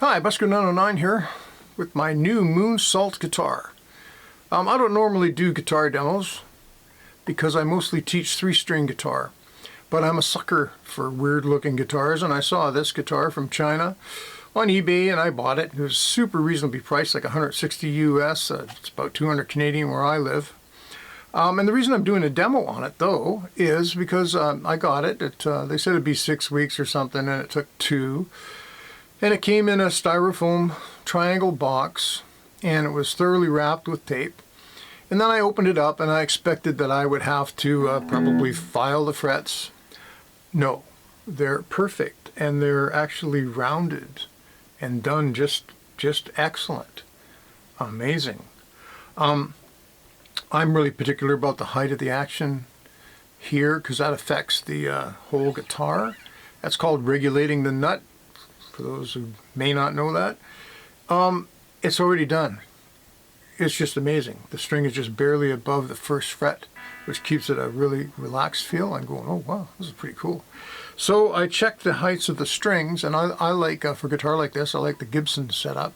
Hi, Busker909 here with my new Moonsault guitar. I don't normally do guitar demos because I mostly teach 3-string guitar, but I'm a sucker for weird looking guitars, and I saw this guitar from China on eBay and I bought it. It was super reasonably priced, like 160 US, it's about 200 Canadian where I live. And the reason I'm doing a demo on it though is because I got it. They said it'd be 6 weeks or something, and it took 2. And it came in a styrofoam triangle box, and it was thoroughly wrapped with tape. And then I opened it up, and I expected that I would have to probably file the frets. No, they're perfect, and they're actually rounded and done just excellent. Amazing. I'm really particular about the height of the action here because that affects the whole guitar. That's called regulating the nut. For those who may not know that, it's already done. It's just amazing. The string is just barely above the first fret, which keeps it a really relaxed feel. I'm going, oh wow, this is pretty cool. So I checked the heights of the strings, and I like, for a guitar like this, I like the Gibson setup,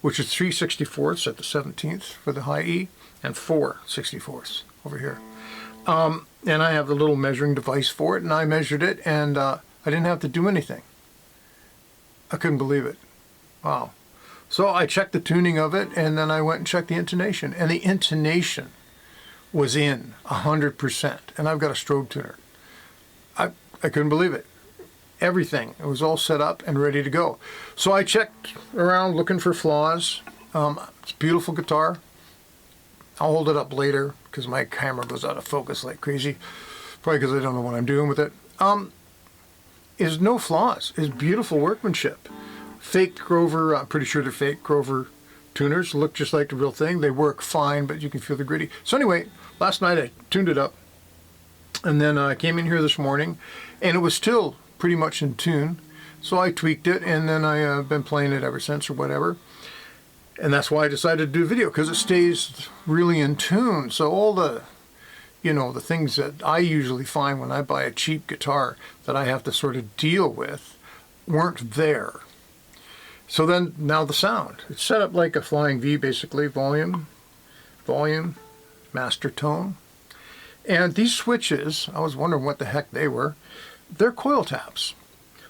which is 3/64 at the 17th for the high E, and 4/64 over here. And I have the little measuring device for it, and I measured it, and I didn't have to do anything. I couldn't believe it. Wow. So I checked the tuning of it, and then I went and checked the intonation. And the intonation was in 100%. And I've got a strobe tuner. I couldn't believe it. Everything. It was all set up and ready to go. So I checked around looking for flaws. It's a beautiful guitar. I'll hold it up later because my camera goes out of focus like crazy. Probably because I don't know what I'm doing with it. Is no flaws. Is beautiful workmanship. Fake Grover, I'm pretty sure they're fake Grover tuners. Look just like the real thing. They work fine, but you can feel the gritty. So anyway, last night I tuned it up, and then I came in here this morning, and it was still pretty much in tune. So I tweaked it, and then I've been playing it ever since or whatever. And that's why I decided to do a video, because it stays really in tune. So all the the things that I usually find when I buy a cheap guitar that I have to sort of deal with weren't there. So then, now the sound. It's set up like a flying V, basically. Volume, master tone. And these switches, I was wondering what the heck they were. They're coil taps.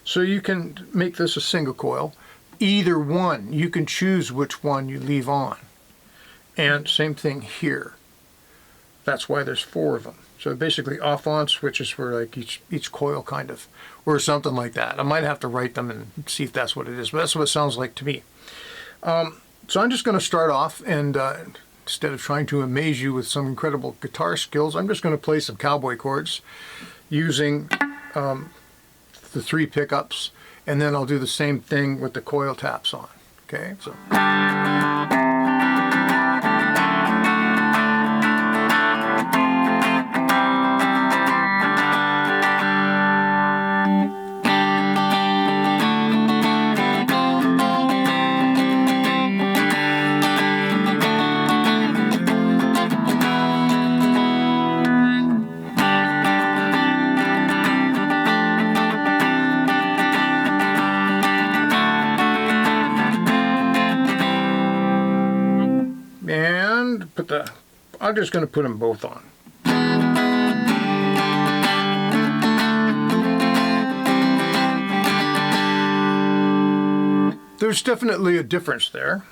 So you can make this a single coil. Either one, you can choose which one you leave on. And same thing here. That's why there's 4 of them. So basically off-on switches for like each coil kind of, or something like that. I might have to write them and see if that's what it is, but that's what it sounds like to me. So I'm just going to start off, and instead of trying to amaze you with some incredible guitar skills, I'm just going to play some cowboy chords using the 3 pickups, and then I'll do the same thing with the coil taps on. Okay, so. I'm just going to put them both on. There's definitely a difference there.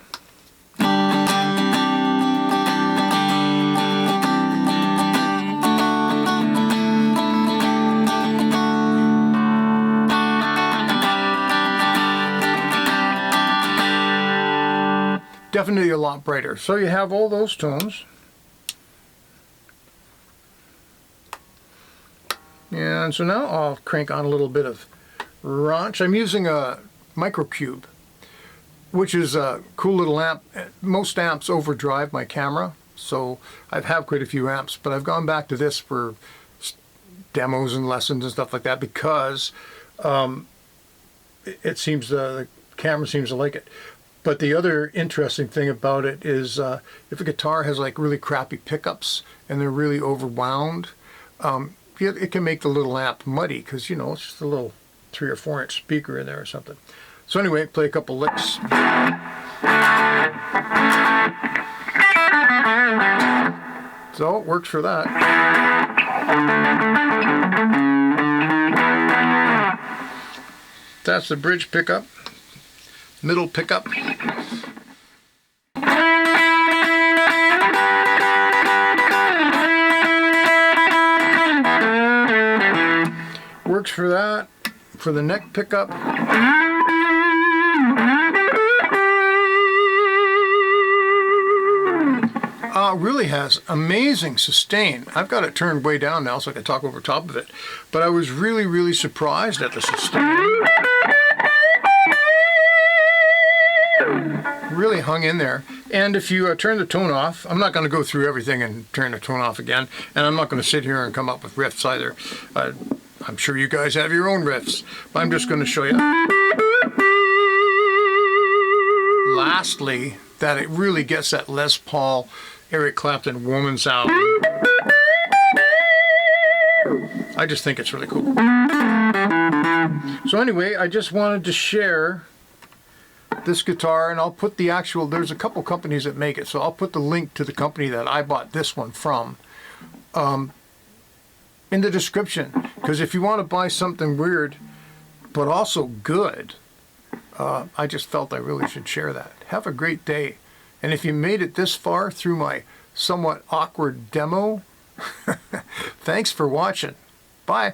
Definitely a lot brighter. So you have all those tones. And so now I'll crank on a little bit of raunch. I'm using a microcube, which is a cool little amp. Most amps overdrive my camera, so I have quite a few amps, but I've gone back to this for demos and lessons and stuff like that because it seems the camera seems to like it. But the other interesting thing about it is if a guitar has like really crappy pickups and they're really overwound, it can make the little amp muddy because, it's just a little 3 or 4 inch speaker in there or something. So anyway, play a couple licks. So it works for that. That's the bridge pickup, middle pickup. Works for that. For the neck pickup. Really has amazing sustain. I've got it turned way down now so I can talk over top of it. But I was really, really surprised at the sustain. Really hung in there. And if you turn the tone off, I'm not going to go through everything and turn the tone off again. And I'm not going to sit here and come up with riffs either. I'm sure you guys have your own riffs. But I'm just going to show you. Lastly, that it really gets that Les Paul, Eric Clapton woman sound. I just think it's really cool. So anyway, I just wanted to share this guitar, and I'll put the actual, there's a couple companies that make it, so I'll put the link to the company that I bought this one from in the description, because if you want to buy something weird but also good, I just felt I really should share that. Have a great day. And if you made it this far through my somewhat awkward demo, thanks for watching. Bye.